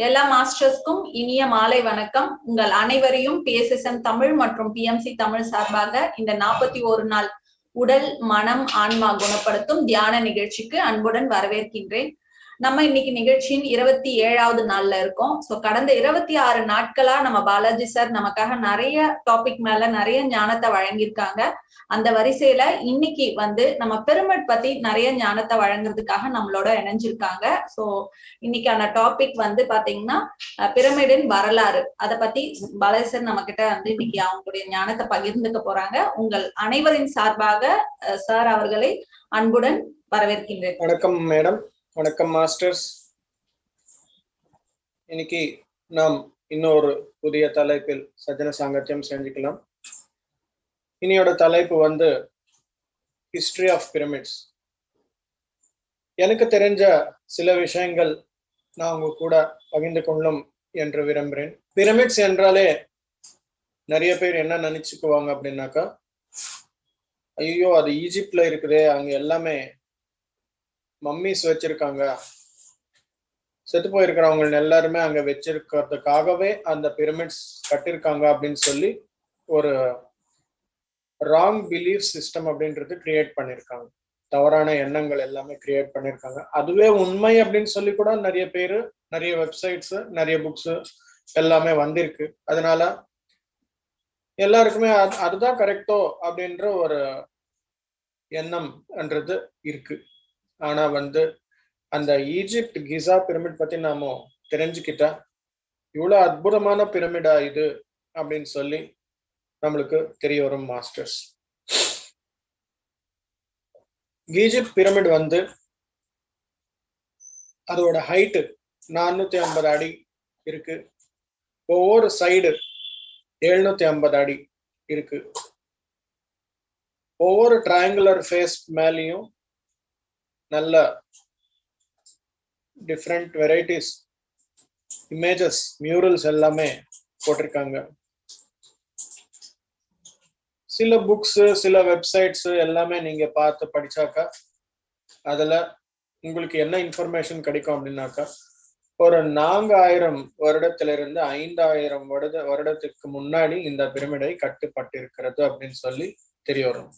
எல்லா மாஸ்டர்ஸ்க்கும் இனிய மாலை வணக்கம். உங்கள் அனைவரையும் PSSM தமிழ் மற்றும் PMC தமிழ் சார்பாக இந்த 41 நாள் உடல் மனம் ஆன்மா குணப்படுத்தும் தியான நிகழ்ச்சிக்கு அன்புடன் வரவேற்கின்றேன். நம்ம இன்னைக்கு நிகழ்ச்சியின் 27வது நாள்ல இருக்கோம். சோ கடந்த 26 நாட்களா நம்ம பாலாஜி சார் நமக்காக நிறைய டாபிக் மேல நிறைய ஞானத்தை வழங்கியிருக்காங்க. அந்த வரிசையில இன்னைக்கு நம்ம பிரமிட் பத்தி நிறைய ஞானத்தை வழங்குறதுக்காக நம்மளோட இணைஞ்சிருக்காங்க. சோ இன்னைக்கான டாபிக் பாத்தீங்கன்னா பிரமிடின் வரலாறு. அதை பத்தி பாலாஜி சார் நம்ம கிட்ட இன்னைக்கு அவங்களுடைய ஞானத்தை பகிர்ந்துக்க போறாங்க. உங்கள் அனைவரின் சார்பாக சார் அவர்களை அன்புடன் வரவேற்கின்றேன். வணக்கம் மேடம். வணக்கம் மாஸ்டர்ஸ். இன்னைக்கு நாம் இன்னொரு புதிய தலைப்பில் சஜன சாங்கத்தியம் செஞ்சுக்கலாம். இனியோட தலைப்பு ஹிஸ்டரி ஆஃப் பிரமிட்ஸ். எனக்கு தெரிஞ்ச சில விஷயங்கள் நான் உங்க கூட பகிர்ந்து கொள்ளும் என்று விரும்புகிறேன். பிரமிட்ஸ் என்றாலே நிறைய பேர் என்ன நினைச்சுக்குவாங்க அப்படின்னாக்கா, ஐயோ அது ஈஜிப்ட்ல இருக்குதே, அங்க எல்லாமே மம்மிஸ் வச்சிருக்காங்க, செத்து போயிருக்கிறவங்க எல்லாருமே அங்க வச்சிருக்கிறதுக்காகவே அந்த பிரமிட்ஸ் கட்டிருக்காங்க அப்படின்னு சொல்லி ஒரு ராங் பிலீஃப் சிஸ்டம் அப்படின்றது கிரியேட் பண்ணிருக்காங்க. தவறான எண்ணங்கள் எல்லாமே கிரியேட் பண்ணிருக்காங்க. அதுவே உண்மை அப்படின்னு சொல்லி கூட நிறைய பேரு, நிறைய வெப்சைட்ஸ், நிறைய புக்ஸ் எல்லாமே வந்திருக்கு. அதனால எல்லாருக்குமே அதுதான் கரெக்டோ அப்படின்ற ஒரு எண்ணம் என்றது இருக்கு. ஆனா அந்த ஈஜிப்ட் கிசா பிரமிட் பத்தி நாம தெரிஞ்சுக்கிட்டா, இவ்வளவு அற்புதமான பிரமிடா இது அப்படின்னு சொல்லி நம்மளுக்கு தெரிய வரும் மாஸ்டர்ஸ். ஈஜிப்ட் பிரமிட் அதோட ஹைட் 450 அடி இருக்கு. ஒவ்வொரு சைடு 750 அடி இருக்கு. ஒவ்வொரு ட்ரையாங்குலர் ஃபேஸ் மேலேயும் நல்ல டிஃப்ரெண்ட் வெரைட்டிஸ் இமேஜஸ், மியூரல்ஸ் எல்லாமே போட்டிருக்காங்க. சில புக்ஸ், சில வெப்சைட்ஸ் எல்லாமே நீங்க பார்த்து படிச்சாக்கா அதுல உங்களுக்கு என்ன இன்ஃபர்மேஷன் கிடைக்கும் அப்படின்னாக்கா, ஒரு 4000 வருடத்திலிருந்து 5000 வருடத்துக்கு முன்னாடி இந்த பிரமிடை கட்டப்பட்டிருக்கிறது அப்படின்னு சொல்லி தெரிய வரும்.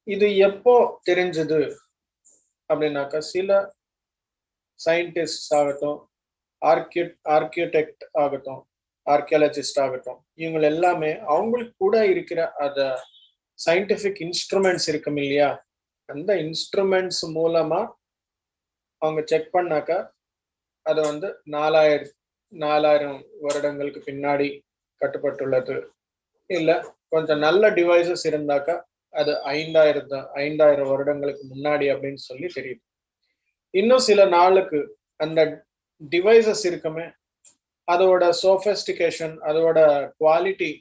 இது எப்போ தெரிஞ்சது அப்படின்னாக்கா, சில சயின்டிஸ்ட் ஆகட்டும், ஆர்கிடெக்ட் ஆகட்டும், ஆர்கியாலஜிஸ்ட் ஆகட்டும், இவங்க எல்லாமே அவங்களுக்கு கூட இருக்கிற அந்த சயின்டிபிக் இன்ஸ்ட்ருமெண்ட்ஸ் இருக்கும் இல்லையா, அந்த இன்ஸ்ட்ருமெண்ட்ஸ் மூலமா அவங்க செக் பண்ணாக்கா அது 4000 வருடங்களுக்கு பின்னாடி கட்டப்பட்டுள்ளது. இல்ல கொஞ்சம் நல்ல டிவைசஸ் இருந்தாக்கா அது 5000 வருடங்களுக்கு முன்னாடி அப்படின்னு சொல்லி தெரியுது. இன்னும் சில நாளுக்கு அந்த டிவைசஸ் இருக்குமே, அதோட சோஃபஸ்டிகேஷன், அதோட குவாலிட்டி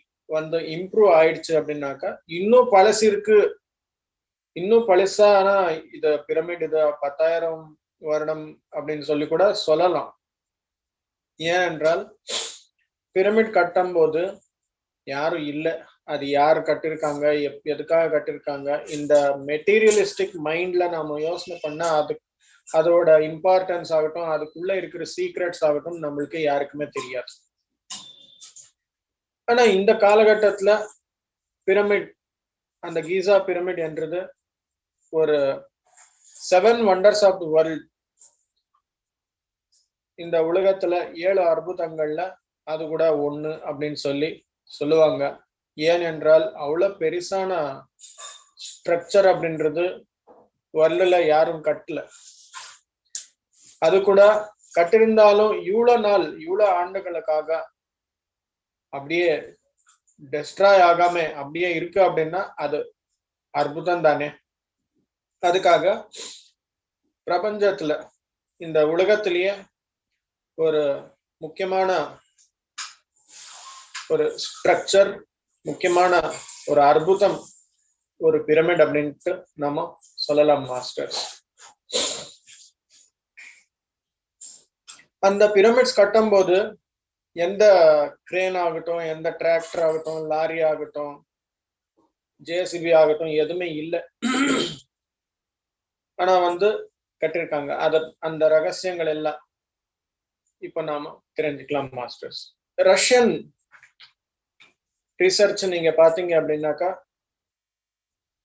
இம்ப்ரூவ் ஆயிடுச்சு அப்படின்னாக்கா, இன்னும் பழசு இருக்கு, இன்னும் பழசானா இது பிரமிட் இது 10,000 வருடம் அப்படின்னு சொல்லி கூட சொல்லலாம். ஏனென்றால் பிரமிட் கட்டும் போது யாரும் இல்லை, அது யார் கட்டிருக்காங்க, எதுக்காக கட்டிருக்காங்க, இந்த மெட்டீரியலிஸ்டிக் மைண்ட்ல நாம யோசனை பண்ணா அதோட இம்பார்ட்டன்ஸ் ஆகட்டும், அதுக்குள்ள இருக்கிற சீக்ரெட்ஸ் ஆகட்டும் நம்மளுக்கு யாருக்குமே தெரியாது. ஆனா இந்த காலகட்டத்துல பிரமிட், அந்த கீசா பிரமிட் என்றது ஒரு 7 வண்டர்ஸ் ஆஃப் தி வேர்ல்ட், இந்த உலகத்துல 7 அற்புதங்கள்ல அது கூட ஒண்ணு அப்படின்னு சொல்லி சொல்லுவாங்க. ஏனென்றால் அவ்வளவு பெருசான ஸ்ட்ரக்சர் அப்படின்றது வேர்ல்டுல யாரும் கட்டல. அது கூட கட்டிருந்தாலும் இவ்வளவு ஆண்டுகளுக்காக அப்படியே டெஸ்ட்ராய் ஆகாம அப்படியே இருக்கு அப்படின்னா அது அற்புதம் தானே. அதுக்காக பிரபஞ்சத்துல, இந்த உலகத்திலேயே ஒரு முக்கியமான ஒரு ஸ்ட்ரக்சர், முக்கியமான ஒரு அற்புதம், ஒரு பிரமிட் அப்படின்ட்டு நம்ம சொல்லலாம் மாஸ்டர்ஸ். அந்த பிரமிட்ஸ் கட்டும் போது எந்த கிரேன் ஆகட்டும், எந்த டிராக்டர் ஆகட்டும், லாரி ஆகட்டும், ஜேசிபி ஆகட்டும் எதுவுமே இல்லை. ஆனா கட்டிருக்காங்க. அந்த ரகசியங்கள் எல்லாம் இப்ப நாம தெரிஞ்சுக்கலாம் மாஸ்டர்ஸ். ரஷ்யன் ரிசர்ச் நீங்க பாத்தீங்க அப்படின்னாக்கா,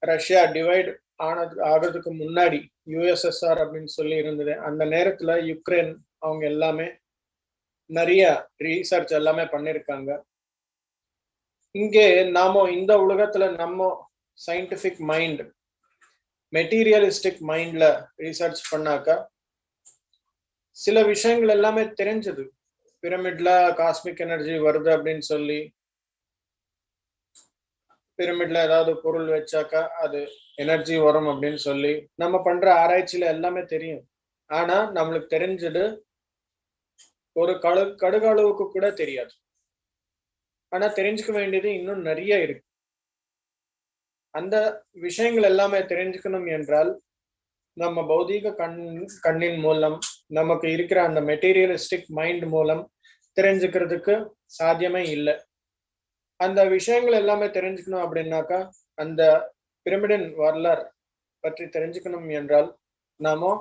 ரஷ்யா டிவைட் ஆகிறதுக்கு முன்னாடி யுஎஸ்எஸ்ஆர் அப்படின்னு சொல்லி இருந்தது. அந்த நேரத்துல யுக்ரைன் அவங்க எல்லாமே நிறைய ரீசர்ச் எல்லாமே பண்ணிருக்காங்க. இங்கே நாம இந்த உலகத்துல நம்ம சயின்டிபிக் மைண்ட், மெட்டீரியலிஸ்டிக் மைண்ட்ல ரிசர்ச் பண்ணாக்கா சில விஷயங்கள் எல்லாமே தெரிஞ்சது. பிரமிட்ல காஸ்மிக் எனர்ஜி வருது அப்படின்னு சொல்லி, பிரமிட்ல ஏதாவது பொருள் வச்சாக்கா அது எனர்ஜி வரும் அப்படின்னு சொல்லி நம்ம பண்ற ஆராய்ச்சியில எல்லாமே தெரியும். ஆனா நம்மளுக்கு தெரிஞ்சது ஒரு கடுகளவுக்கு கூட தெரியாது. ஆனா தெரிஞ்சுக்க வேண்டியது இன்னும் நிறைய இருக்கு. அந்த விஷயங்கள் எல்லாமே தெரிஞ்சுக்கணும் என்றால் நம்ம பௌதீக கண்ணின் மூலம், நமக்கு இருக்கிற அந்த மெட்டீரியலிஸ்டிக் மைண்ட் மூலம் தெரிஞ்சுக்கிறதுக்கு சாத்தியமே இல்லை. அந்த விஷயங்கள் எல்லாமே தெரிஞ்சுக்கணும் அப்படின்னாக்கா, அந்த பிரமிடின் வரலாறு பற்றி தெரிஞ்சுக்கணும் என்றால் நாம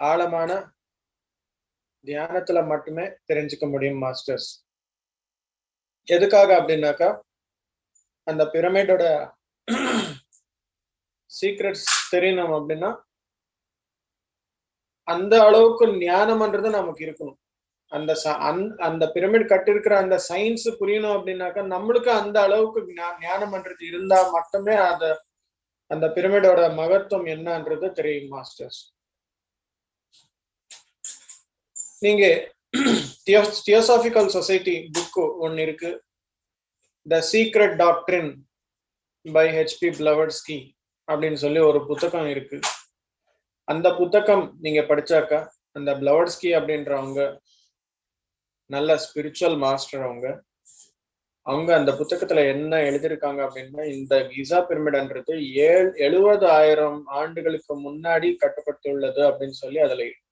ஆழமான தியானத்துல மட்டுமே தெரிஞ்சுக்க முடியும் மாஸ்டர்ஸ். எதுக்காக அப்படின்னாக்கா, அந்த பிரமிடோட சீக்ரெட்ஸ் தெரியணும் அப்படின்னா அந்த அளவுக்கு ஞானம்ன்றது நமக்கு இருக்கணும். அந்த பிரமிட் கட்டிருக்கிற அந்த சயின்ஸ் புரியணும் அப்படின்னாக்கா நம்மளுக்கு அந்த அளவுக்கு ஞானம்ன்றது இருந்தா மட்டுமே அந்த பிரமிடோட மகத்துவம் என்னன்றது தெரியும் மாஸ்டர்ஸ். நீங்க தியோசாபிக்கல் சொசைட்டி புக்கு ஒன்னு இருக்கு, the secret doctrine by HP Blavatsky அப்படின்னு சொல்லி ஒரு புத்தகம் இருக்கு. அந்த புத்தகம் நீங்க படிச்சாக்கா, அந்த பிளவட்ஸ்கி அப்படின்றவங்க நல்ல ஸ்பிரிச்சுவல் மாஸ்டர். அவங்க அந்த புத்தகத்துல என்ன எழுதியிருக்காங்க அப்படின்னா, இந்த கிசா பிரமிட்ன்றது 70,000 ஆண்டுகளுக்கு முன்னாடி கட்டப்பட்டுள்ளது அப்படின்னு சொல்லி அதுல இருக்கு.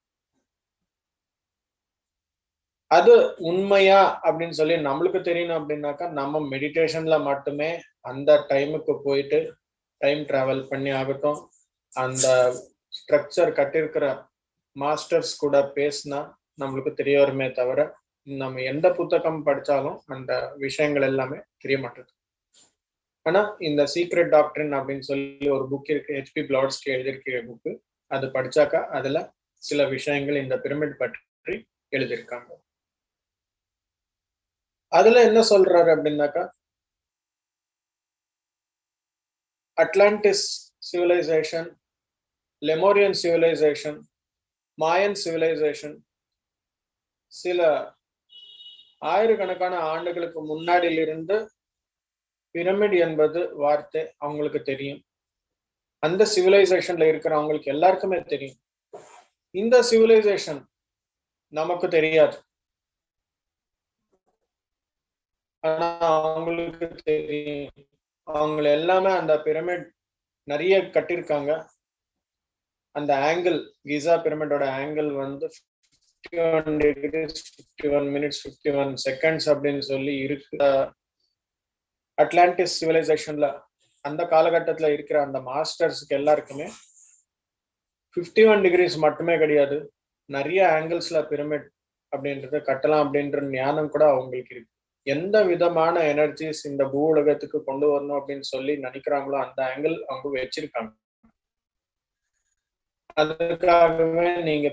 அது உண்மையா அப்படின்னு சொல்லி நம்மளுக்கு தெரியணும் அப்படின்னாக்கா, நம்ம மெடிடேஷன்ல மட்டுமே அந்த டைமுக்கு போயிட்டு டைம் டிராவல் பண்ணி ஆகட்டும், அந்த ஸ்ட்ரக்சர் கட்டிருக்கிற மாஸ்டர்ஸ் கூட பேசினா நம்மளுக்கு தெரிய வருமே தவிர, நம்ம எந்த புத்தகம் படிச்சாலும் அந்த விஷயங்கள் எல்லாமே தெரிய மாட்டேது. ஆனா இந்த சீக்ரெட் டாக்டரின் அப்படின்னு சொல்லி ஒரு புக் இருக்கு, ஹெச்பி பிளவட்ஸ்கி எழுதியிருக்கிற புக்கு. அது படிச்சாக்கா அதுல சில விஷயங்கள் இந்த பிரமிட் பற்றி எழுதியிருக்காங்க. அதுல என்ன சொல்றாரு அப்படின்னாக்கா, அட்லாண்டிஸ் சிவிலைசேஷன், லெமோரியன் சிவிலைசேஷன், மாயன் சிவிலைசேஷன் சில ஆயிரக்கணக்கான ஆண்டுகளுக்கு முன்னாடியிலிருந்து பிரமிட் என்பது வார்த்தை அவங்களுக்கு தெரியும். அந்த சிவிலைசேஷன்ல இருக்கிறவங்களுக்கு எல்லாருக்குமே தெரியும். இந்த சிவிலைசேஷன் நமக்கு தெரியாது, ஆனா அவங்களுக்கு தெரியும். அவங்க எல்லாமே அந்த பிரமிட் நிறைய கட்டிருக்காங்க. அந்த angle, கிசா பிரமிடோட angle 51 degrees 51 minutes 51 seconds அப்படின்னு சொல்லி இருக்கு. அட்லாண்டிஸ் சிவிலைசேஷன்ல அந்த காலகட்டத்துல இருக்கிற அந்த மாஸ்டர்ஸ்க்கு எல்லாருக்குமே 51 degrees மட்டுமே கிடையாது, நிறைய ஆங்கிள்ஸ்ல பிரமிட் அப்படின்றத கட்டலாம் அப்படின்ற ஞானம் கூட அவங்களுக்கு இருக்கு. எந்த விதமான எனர்ஜிஸ் இந்த பூ உலகத்துக்கு கொண்டு வரணும் அப்படின்னு சொல்லி நினைக்கிறாங்களோ அந்த ஆங்கிள் அவங்க வச்சிருக்காங்க. அதுக்காகவே நீங்க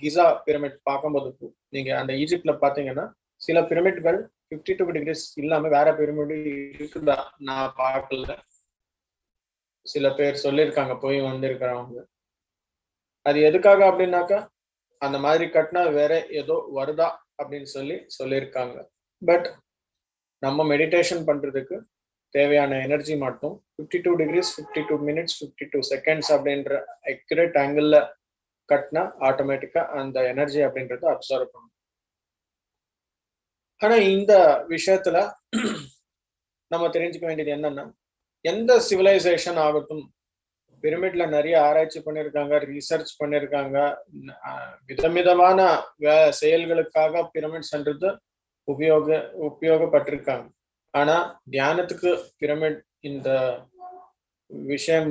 கிசா பிரமிட் பார்க்கும்போது, நீங்க அந்த ஈஜிப்ட்ல பாத்தீங்கன்னா சில பிரமிட்கள் 52 degrees இல்லாம வேற பிரமிட் இருக்குதா நான் பார்க்கல. சில பேர் சொல்லியிருக்காங்க போய் வந்திருக்கிறவங்க. அது எதுக்காக அப்படின்னாக்கா, அந்த மாதிரி கட்டினா வேற ஏதோ வருதா அப்படின்னு சொல்லியிருக்காங்க. பட் நம்ம மெடிடேஷன் பண்றதுக்கு தேவையான எனர்ஜி மட்டும் 52 degrees 52 minutes 52 seconds அப்படின்ற அக்யூரேட் ஆங்கிள் கட்டினா ஆட்டோமேட்டிக்கா அந்த எனர்ஜி அப்படின்றத அப்சர்வ் பண்ணும். ஆனா இந்த விஷயத்துல நம்ம தெரிஞ்சுக்க வேண்டியது என்னன்னா, எந்த சிவிலைசேஷன் ஆகட்டும், பிரமிட்ல நிறைய ஆராய்ச்சி பண்ணிருக்காங்க, ரிசர்ச் பண்ணிருக்காங்க, விதவிதமான செயல்களுக்காக பிரமிட்ஸ்ன்றது உபயோகப்பட்டிருக்காங்க. ஆனா தியானத்துக்கு பிரமிட் இந்த விஷயம்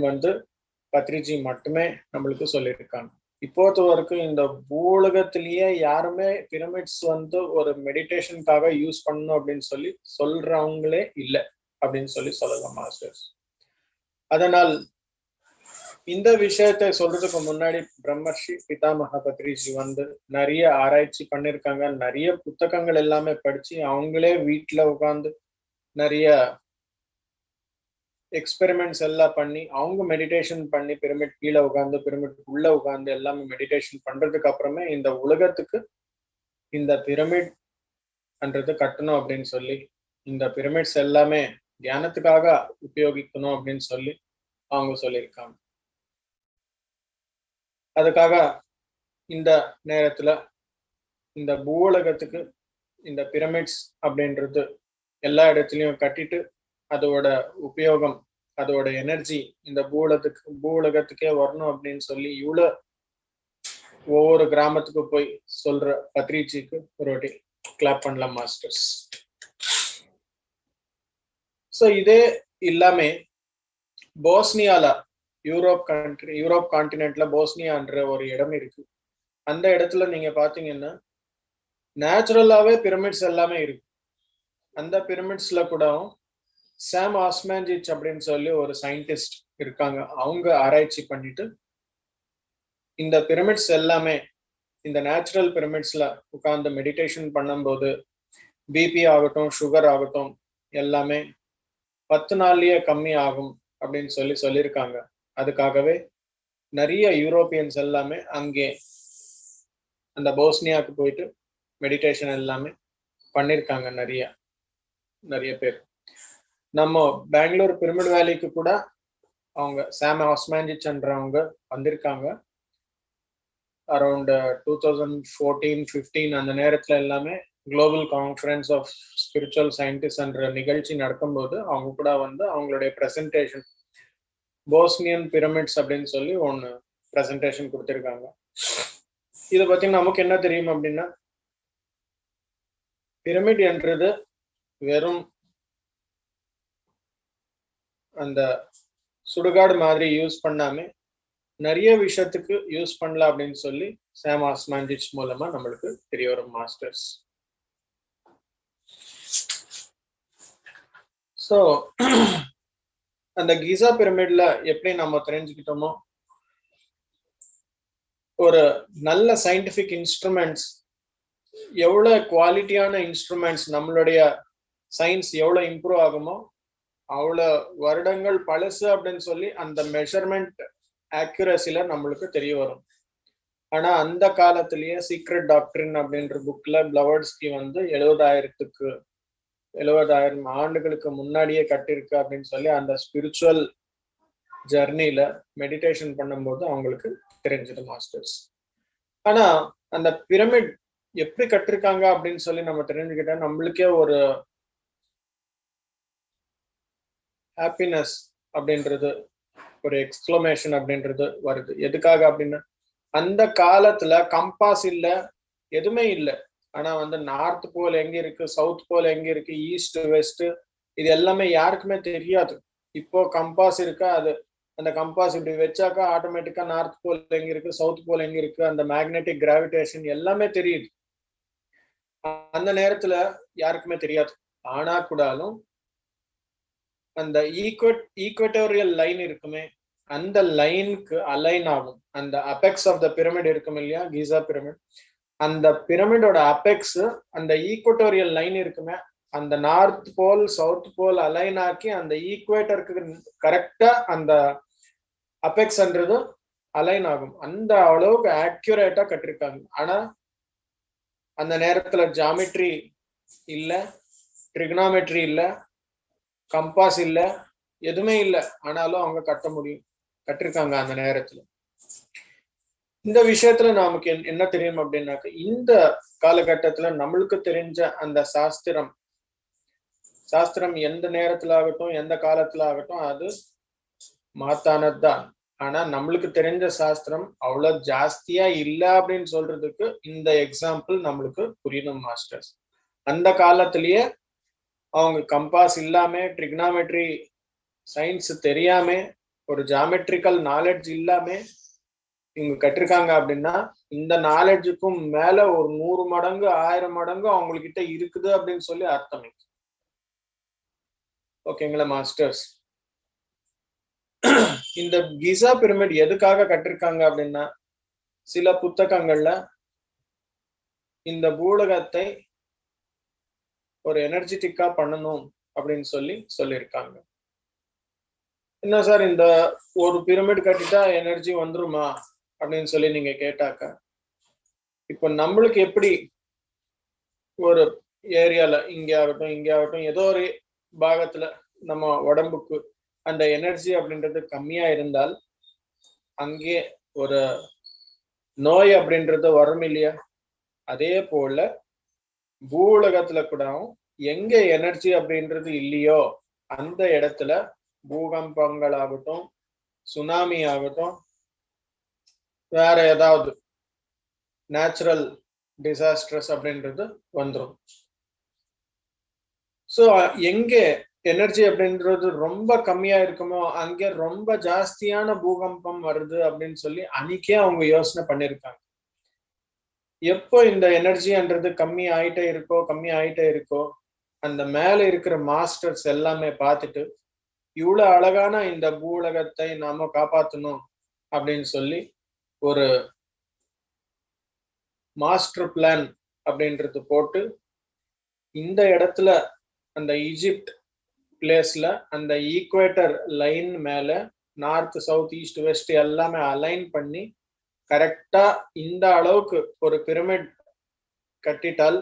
பத்ரிஜி மட்டுமே நம்மளுக்கு சொல்லியிருக்காங்க. இப்போது வரைக்கும் இந்த பூலகத்திலேயே யாருமே பிரமிட்ஸ் வந்து ஒரு மெடிடேஷனுக்காக யூஸ் பண்ணணும் அப்படின்னு சொல்லி சொல்றவங்களே இல்லை அப்படின்னு சொல்லலாம் மாஸ்டர்ஸ். அதனால் இந்த விஷயத்தை சொல்றதுக்கு முன்னாடி பிரம்மர்ஷி பிதாமக பத்ரிஜி வந்து நிறைய ஆராய்ச்சி பண்ணிருக்காங்க, நிறைய புத்தகங்கள் எல்லாமே படிச்சு அவங்களே வீட்டுல உட்காந்து நிறைய எக்ஸ்பெரிமெண்ட்ஸ் எல்லாம் பண்ணி அவங்க மெடிடேஷன் பண்ணி பிரமிட் கீழே உட்காந்து பிரமிட் உள்ள உட்காந்து எல்லாமே மெடிடேஷன் பண்றதுக்கு அப்புறமே இந்த உலகத்துக்கு இந்த பிரமிட் என்றது கட்டணும் அப்படின்னு சொல்லி இந்த பிரமிட்ஸ் எல்லாமே தியானத்துக்காக உபயோகிக்கணும் அப்படின்னு சொல்லி அவங்க சொல்லியிருக்காங்க. அதுக்காக இந்த நேரத்துல இந்த பூலகத்துக்கு இந்த பிரமிட்ஸ் அப்படின்றது எல்லா இடத்துலயும் கட்டிட்டு அதோட உபயோகம் அதோட எனர்ஜி இந்த பூலகத்துக்கே வரணும் அப்படின்னு சொல்லி இவ்வளவு ஒவ்வொரு கிராமத்துக்கு போய் சொல்ற பத்ரிஜிக்கு ஒரு வாட்டி கிளாப் பண்ணலாம் மாஸ்டர்ஸ். ஸோ இதே இல்லாம போஸ்னியால யூரோப் கான்டினென்ட்ல போஸ்னியான்ற ஒரு இடம் இருக்கு. அந்த இடத்துல நீங்க பாத்தீங்கன்னா நேச்சுரலாவே பிரமிட்ஸ் எல்லாமே இருக்கு. அந்த பிரமிட்ஸ்ல கூட சாம் ஆஸ்மான்ஜிச் அப்படின்னு சொல்லி ஒரு சயின்டிஸ்ட் இருக்காங்க. அவங்க ஆராய்ச்சி பண்ணிட்டு இந்த பிரமிட்ஸ் எல்லாமே இந்த நேச்சுரல் பிரமிட்ஸ்ல உட்கார்ந்து மெடிடேஷன் பண்ணும்போது பிபி ஆகட்டும் சுகர் ஆகட்டும் எல்லாமே 10 நாள்லயே கம்மி ஆகும் அப்படின்னு சொல்லியிருக்காங்க. அதுக்காகவே நிறைய யூரோப்பியன்ஸ் எல்லாமே அங்கே அந்த போஸ்னியாவுக்கு போயிட்டு மெடிடேஷன் எல்லாமே பண்ணிருக்காங்க நிறைய பேர். நம்ம பெங்களூர் பிரமிட் வேலிக்கு கூட அவங்க சாம் ஆஸ்மான்ஜிச்ன்றவங்க வந்திருக்காங்க. அரௌண்ட் 2014-15 அந்த நேரத்துல எல்லாமே global conference of spiritual scientist என்ற நிகழ்ச்சி நடக்கும்போது அவங்க கூட வந்து அவங்களுடைய பிரசன்டேஷன் போஸ்னியன் பிரமிட்ஸ் அப்படின்னு சொல்லி ஒன்று பிரசன்டேஷன் கொடுத்திருக்காங்க. இதை பத்தி நமக்கு என்ன தெரியும் அப்படின்னா பிரமிட் என்றது வெறும் அந்த சுடுகாடு மாதிரி யூஸ் பண்ணாம நிறைய விஷயத்துக்கு யூஸ் பண்ணலாம் அப்படின்னு சொல்லி சாம் ஆஸ்மான்ஜிச் மூலமா நம்மளுக்கு தெரிய வரும் மாஸ்டர்ஸ். ஸோ அந்த கிசா பிரமிட்ல எப்படி நம்ம தெரிஞ்சுக்கிட்டோமோ ஒரு நல்ல சயின்டிபிக் இன்ஸ்ட்ருமெண்ட்ஸ் எவ்வளவு குவாலிட்டியான இன்ஸ்ட்ருமெண்ட்ஸ் நம்மளுடைய சயின்ஸ் எவ்வளவு இம்ப்ரூவ் ஆகுமோ அவ்வளவு வருடங்கள் பழசு அப்படின்னு சொல்லி அந்த மெஷர்மெண்ட் ஆக்யூரசில நம்மளுக்கு தெரிய வரும். ஆனா அந்த காலத்திலேயே சீக்ரெட் டாக்டரின் அப்படின்ற புக்ல பிளவர்ட்ஸ்கி வந்து 70,000 ஆண்டுகளுக்கு முன்னாடியே கட்டிருக்கு அப்படின்னு சொல்லி அந்த ஸ்பிரிச்சுவல் ஜர்னில மெடிடேஷன் பண்ணும்போது அவங்களுக்கு தெரிஞ்சது மாஸ்டர்ஸ். ஆனா அந்த பிரமிட் எப்படி கட்டிருக்காங்க அப்படின்னு சொல்லி நம்ம தெரிஞ்சுக்கிட்டா நம்மளுக்கே ஒரு ஹாப்பினஸ் அப்படின்றது ஒரு எக்ஸ்க்ளமேஷன் அப்படின்றது வருது. எதுக்காக அப்படின்னா அந்த காலத்துல கம்பாஸ் இல்ல, எதுவுமே இல்லை. ஆனா வந்து நார்த் போல் எங்க இருக்கு, சவுத் போல் எங்க இருக்கு, ஈஸ்ட் வெஸ்ட் இது எல்லாமே யாருக்குமே தெரியாது. இப்போ கம்பாஸ் இருக்கா, அது அந்த கம்பாஸ் இப்படி வச்சாக்கா ஆட்டோமேட்டிக்கா நார்த் போல் எங்க இருக்கு, சவுத் போல் எங்க இருக்கு, அந்த மேக்னெட்டிக் கிராவிடேஷன் எல்லாமே தெரியுது. அந்த நேரத்துல யாருக்குமே தெரியாது. ஆனா கூடாலும் அந்த ஈக்வட்டோரியல் லைன் இருக்குமே அந்த லைனுக்கு அலைன் ஆகும். அந்த அபெக்ஸ் ஆஃப் த பிரமிட் இருக்கும் இல்லையா, கிசா பிரமிட், அந்த பிரமிடோட அபெக்ஸ் அந்த ஈக்வட்டோரியல் லைன் இருக்குமே அந்த north pole south pole align ஆக்கி அந்த ஈக்வேட்டருக்கு கரெக்டா அந்த அபெக்ஸ்ன்றது அலைன் ஆகும். அந்த அளவுக்கு ஆக்யூரேட்டா கட்டிருக்காங்க. ஆனா அந்த நேரத்துல ஜாமெட்ரி இல்ல, ட்ரிகனாமெட்ரி இல்ல, கம்பாஸ் இல்ல, எதுவுமே இல்லை. ஆனாலும் அவங்க கட்டிருக்காங்க அந்த நேரத்துல. இந்த விஷயத்துல நமக்கு என்ன தெரியும் அப்படின்னாக்க இந்த காலகட்டத்துல நம்மளுக்கு தெரிஞ்ச அந்த சாஸ்திரம் எந்த நேரத்துல ஆகட்டும் எந்த காலத்துல ஆகட்டும் அது மாத்தானதுதான். ஆனா நம்மளுக்கு தெரிஞ்ச சாஸ்திரம் அவ்வளவு ஜாஸ்தியா இல்ல அப்படின்னு சொல்றதுக்கு இந்த எக்ஸாம்பிள் நம்மளுக்கு புரியணும் மாஸ்டர்ஸ். அந்த காலத்திலேயே அவங்க கம்பாஸ் இல்லாம, ட்ரிகனாமெட்ரி சயின்ஸ் தெரியாம, ஒரு ஜாமெட்ரிக்கல் நாலேஜ் இல்லாம இவங்க கட்டிருக்காங்க அப்படின்னா இந்த நாலேஜுக்கும் மேல ஒரு 100 மடங்கு 1000 மடங்கு அவங்ககிட்ட இருக்குது அப்படின்னு சொல்லி அர்த்தம். ஓகேங்களா மாஸ்டர்ஸ்? இந்த கிசா பிரமிட் எதுக்காக கட்டிருக்காங்க அப்படின்னா, சில புத்தகங்கள்ல இந்த பூலகத்தை ஒரு எனர்ஜெட்டிக்கா பண்ணணும் அப்படின்னு சொல்லியிருக்காங்க. என்ன சார் இந்த ஒரு பிரமிட் கட்டிட்டா எனர்ஜி வந்துருமா அப்படின்னு சொல்லி நீங்க கேட்டாக்க, இப்ப நம்மளுக்கு எப்படி ஒரு ஏரியால இங்கே ஆகட்டும் ஏதோ ஒரு பாகத்துல நம்ம உடம்புக்கு அந்த எனர்ஜி அப்படின்றது கம்மியா இருந்தால் அங்கே ஒரு நோய் அப்படின்றது வரும் இல்லையா? அதே போல பூலகத்துல கூட எங்க எனர்ஜி அப்படின்றது இல்லையோ அந்த இடத்துல பூகம்பங்கள் ஆகட்டும், சுனாமி ஆகட்டும், வேற ஏதாவது நேச்சுரல் டிசாஸ்டர்ஸ் அப்படின்றது வந்துடும். ஸோ எங்க எனர்ஜி அப்படின்றது ரொம்ப கம்மியா இருக்குமோ அங்கே ரொம்ப ஜாஸ்தியான பூகம்பம் வருது அப்படின்னு சொல்லி அன்னைக்கே அவங்க யோசனை பண்ணிருக்காங்க. எப்போ இந்த எனர்ஜின்றது கம்மி ஆயிட்டே இருக்கோ அந்த மேல இருக்கிற மாஸ்டர்ஸ் எல்லாமே பார்த்துட்டு இவ்வளவு அழகான இந்த பூலகத்தை நாம காப்பாற்றணும் அப்படின்னு சொல்லி ஒரு மாஸ்டர் பிளான் அப்படின்றது போட்டு இந்த இடத்துல அந்த ஈஜிப்ட் பிளேஸ்ல அந்த ஈக்குவேட்டர் லைன் மேல நார்த், சவுத், ஈஸ்ட், வெஸ்ட் எல்லாமே அலைன் பண்ணி கரெக்டா இந்த அளவுக்கு ஒரு பிரமிட் கட்டிட்டால்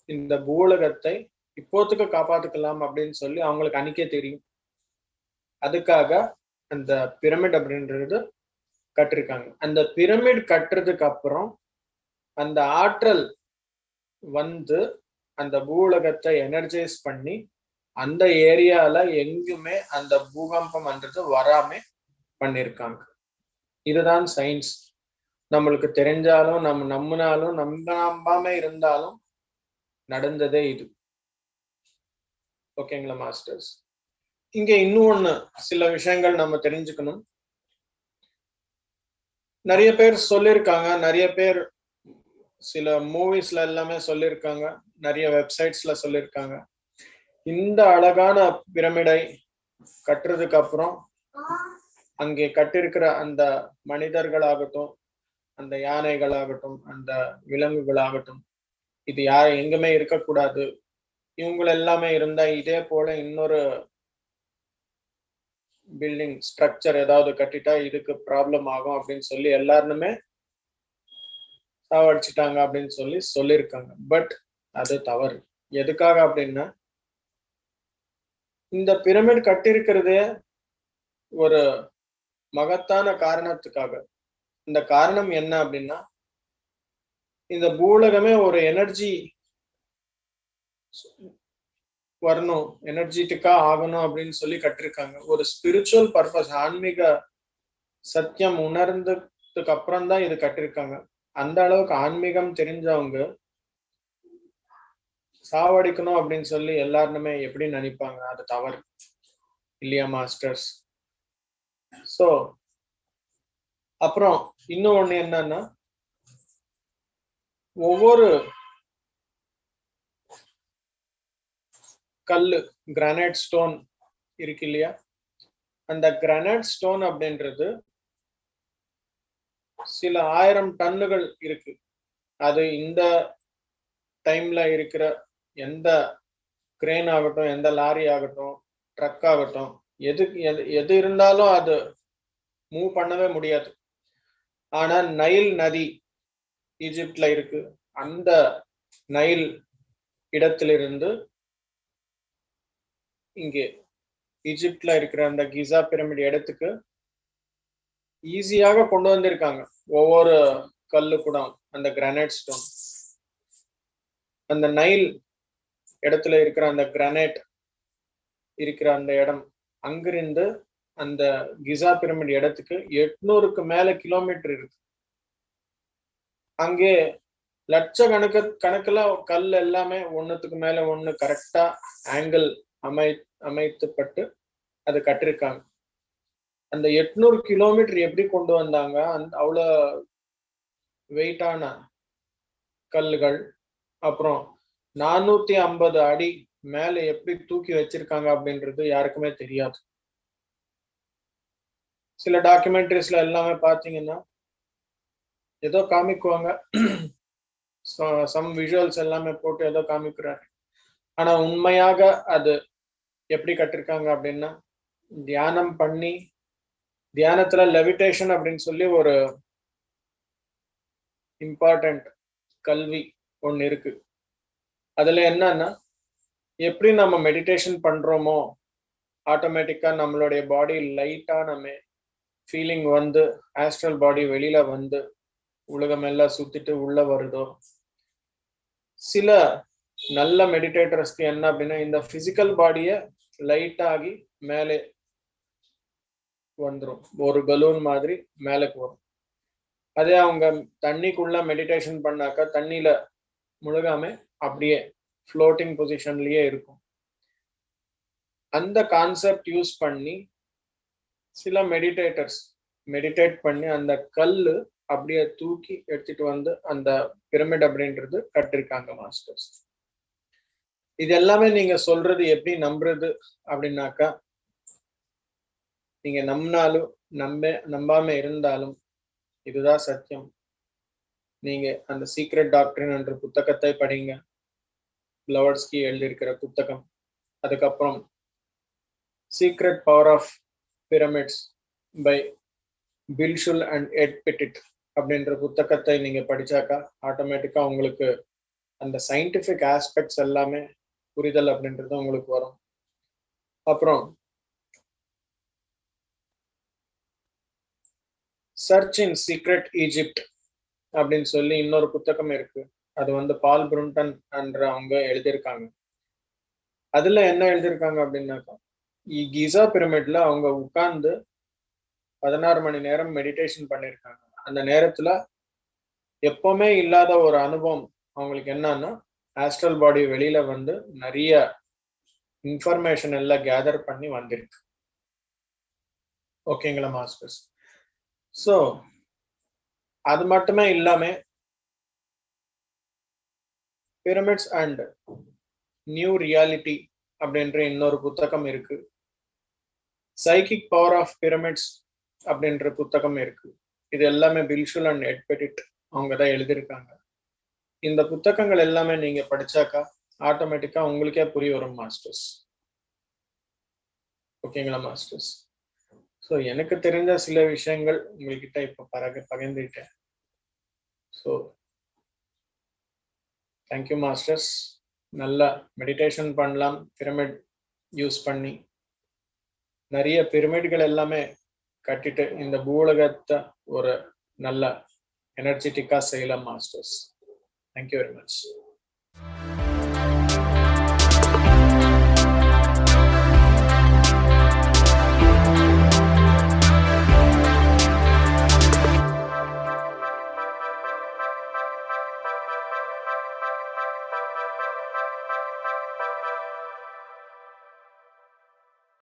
இந்த பூலகத்தை இப்போத்துக்கு காப்பாத்துக்கலாம் அப்படின்னு சொல்லி அவங்களுக்கு அன்னைக்கே தெரியும். அதுக்காக அந்த பிரமிட் அப்படின்றது கட்டிருக்காங்க. அந்த பிரமிட் கட்டுறதுக்கு அப்புறம் அந்த ஆற்றல் வந்து அந்த பூலகத்தை எனர்ஜைஸ் பண்ணி அந்த ஏரியால எங்குமே அந்த பூகம்பம்ன்றது வராம பண்ணிருக்காங்க. இதுதான் சயின்ஸ். நம்மளுக்கு தெரிஞ்சாலும் நம்ம நம்பினாலும் நம்பாம இருந்தாலும் நடந்ததே இது. ஓகேங்களா மாஸ்டர்ஸ்? இங்க இன்னொன்னு சில விஷயங்கள் நம்ம தெரிஞ்சுக்கணும். நிறைய பேர் சொல்லியிருக்காங்க, நிறைய பேர் சில மூவிஸ்ல எல்லாமே சொல்லியிருக்காங்க, நிறைய வெப்சைட்ஸ்ல சொல்லியிருக்காங்க, இந்த அழகான பிரமிடை கட்டுறதுக்கு அப்புறம் அங்கே கட்டிருக்கிற அந்த மனிதர்களாகட்டும், அந்த யானைகளாகட்டும், அந்த விலங்குகளாகட்டும், இது எங்குமே இருக்கக்கூடாது. இவங்க எல்லாமே இருந்தா இதே போல இன்னொரு பில்டிங் ஸ்ட்ரக்சர் ஏதாவது கட்டிட்டா இதுக்கு ப்ராப்ளம் ஆகும் அப்படின்னு சொல்லி எல்லாருமே சாவடிச்சிட்டாங்க அப்படின்னு சொல்லியிருக்காங்க. பட் அது தவறு. எதுக்காக அப்படின்னா, இந்த பிரமிட் கட்டிருக்கிறதே ஒரு மகத்தான காரணத்துக்காக. இந்த காரணம் என்ன அப்படின்னா, இந்த பூலகமே ஒரு எனர்ஜி வரணும், எனர்ஜெட்டிக்கா ஆகணும் அப்படின்னு சொல்லி கட்டிருக்காங்க. ஒரு ஸ்பிரிச்சுவல் பர்பஸ், ஆன்மீக சத்தியம் உணர்ந்ததுக்கு அப்புறம் தான் இது கட்டிருக்காங்க. அந்த அளவுக்கு ஆன்மீகம் தெரிஞ்சவங்க சாவடிக்கணும் அப்படின்னு சொல்லி எல்லாருமே எப்படி நினைப்பாங்க? அது தவறு இல்லையா மாஸ்டர்ஸ்? சோ அப்புறம் இன்னும் ஒண்ணு என்னன்னா, ஒவ்வொரு கல்லு, கிரானைட் ஸ்டோன் இருக்கு இல்லையா, அந்த கிரானைட் ஸ்டோன் அப்படின்றது சில 1000 டன்னுகள் இருக்கு. அது இந்த டைம்ல இருக்கிற எந்த கிரேன் ஆகட்டும், எந்த லாரி ஆகட்டும், ட்ரக் ஆகட்டும், எது இருந்தாலும் அது மூவ் பண்ணவே முடியாது. ஆனா நைல் நதி ஈஜிப்ட்ல இருக்கு. அந்த நைல் இடத்திலிருந்து இங்கே ஈஜிப்ட்ல இருக்கிற அந்த கிசா பிரமிட் இடத்துக்கு ஈஸியாக கொண்டு வந்திருக்காங்க. ஒவ்வொரு கல்லு கூட அந்த கிரானைட் ஸ்டோன் அந்த நைல் இடத்துல இருக்கிற அந்த கிரானைட் இருக்கிற அந்த இடம், அங்கிருந்து அந்த கிசா பிரமிட் இடத்துக்கு 800க்கு மேல கிலோமீட்டர் இருக்கு. அங்கே கணக்குல கல் எல்லாமே ஒண்ணுத்துக்கு மேல ஒண்ணு கரெக்டா ஆங்கிள் அமைத்துப்பட்டு அது கட்டிருக்காங்க. அந்த 800 கிலோமீட்டர் எப்படி கொண்டு வந்தாங்க, அந்த அவ்வளவு வெயிட்டான கல்லுகள், அப்புறம் 450 அடி மேல எப்படி தூக்கி வச்சிருக்காங்க அப்படின்றது யாருக்குமே தெரியாது. சில டாக்குமெண்ட்ரிஸ்ல எல்லாமே பாத்தீங்கன்னா ஏதோ காமிக்குவாங்க, சம் விஷுவல்ஸ் எல்லாமே போட்டு ஏதோ காமிக்கிறாரு. ஆனா உண்மையாக அது எப்படி கட்டிருக்காங்க அப்படின்னா, தியானம் பண்ணி, தியானத்துல லெவிடேஷன் அப்படின்னு சொல்லி ஒரு இம்பார்ட்டன்ட் கல்வி ஒண்ணு இருக்கு. அதுல என்னன்னா, எப்படி நம்ம மெடிடேஷன் பண்றோமோ ஆட்டோமேட்டிக்கா நம்மளுடைய பாடி லைட்டா நம்ம ஃபீலிங் வந்து ஆஸ்ட்ரல் பாடி வெளியில வந்து உலகம் எல்லாம் சுத்திட்டு உள்ள வருதோ, சில நல்ல மெடிடேட்டர்ஸ்க்கு என்ன அப்படின்னா இந்த பிசிக்கல் பாடிய லைட் ஆகி மேலே வந்துரும், ஒரு பலூன் மாதிரி மேலுக்கு வரும். அதே அவங்க தண்ணிக்குள்ள மெடிடேஷன் பண்ணாக்கா தண்ணியில முழுகாம அப்படியே ஃப்ளோட்டிங் பொசிஷன்லயே இருக்கும். அந்த கான்செப்ட் யூஸ் பண்ணி சில மெடிடேட்டர்ஸ் மெடிடேட் பண்ணி அந்த கல்லு அப்படியே தூக்கி எடுத்துட்டு வந்து அந்த பிரமிட் அப்படின்றது கட்டிருக்காங்க மாஸ்டர்ஸ். இது எல்லாமே நீங்க சொல்றது எப்படி நம்புறது அப்படின்னாக்கா, நீங்க நம்பினாலும் நம்பாம இருந்தாலும் இதுதான் சத்தியம். நீங்க அந்த சீக்ரெட் டாக்டரின் என்ற புத்தகத்தை படிங்க, பிளவர்ஸ்கி எழுதியிருக்கிற புத்தகம். அதுக்கப்புறம் secret power of pyramids by Bill Schul and Ed Pettit அப்படின்ற புத்தகத்தை நீங்க படிச்சாக்கா ஆட்டோமேட்டிக்கா உங்களுக்கு அந்த சயின்டிபிக் ஆஸ்பெக்ட்ஸ் எல்லாமே புரிதல் அப்படின்றது உங்களுக்கு வரும். அப்புறம் சர்ச் இன் சீக்ரெட் ஈஜிப்ட் அப்படின்னு சொல்லி இன்னொரு புத்தகம் இருக்கு. அது வந்து பால் புருண்டன் என்ற அவங்க எழுதியிருக்காங்க. அதுல என்ன எழுதியிருக்காங்க அப்படின்னாக்கா, கிசா பிரமிட்ல அவங்க உட்கார்ந்து 16 மணி நேரம் மெடிடேஷன் பண்ணியிருக்காங்க. அந்த நேரத்துல எப்பவுமே இல்லாத ஒரு அனுபவம் அவங்களுக்கு என்னன்னா, ஆஸ்ட்ரல் பாடி வெளியில வந்து நிறைய இன்ஃபர்மேஷன் எல்லாம் கேதர் பண்ணி வந்திருக்கு. ஓகேங்களா மாஸ்டர்ஸ்? ஸோ அது மட்டுமே இல்லாம பிரமிட்ஸ் அண்ட் நியூ ரியாலிட்டி அப்படின்ற இன்னொரு புத்தகம் இருக்கு. சைக்கிக் பவர் ஆஃப் பிரமிட்ஸ் அப்படின்ற புத்தகம் இருக்கு. இது எல்லாமே பில்ஷுல் அண்ட் எட் பெட்டிட் அவங்க தான் எழுதியிருக்காங்க. இந்த புத்தகங்கள் எல்லாமே நீங்க படிச்சாக்கா ஆட்டோமேட்டிக்கா உங்களுக்கே புரிய வரும் மாஸ்டர்ஸ். ஓகேங்களா மாஸ்டர்ஸ்? ஸோ எனக்கு தெரிஞ்ச சில விஷயங்கள் உங்ககிட்ட இப்போ பகிர்ந்துட்டேன். So thank you masters. நல்லா மெடிடேஷன் பண்ணலாம் பிரமிட் யூஸ் பண்ணி. நிறைய பிரமிட்கள் எல்லாமே கட்டிட்டு இந்த பூலகத்தை ஒரு நல்ல எனர்ஜெட்டிக்கா செய்யலாம் மாஸ்டர்ஸ். Thank you very much.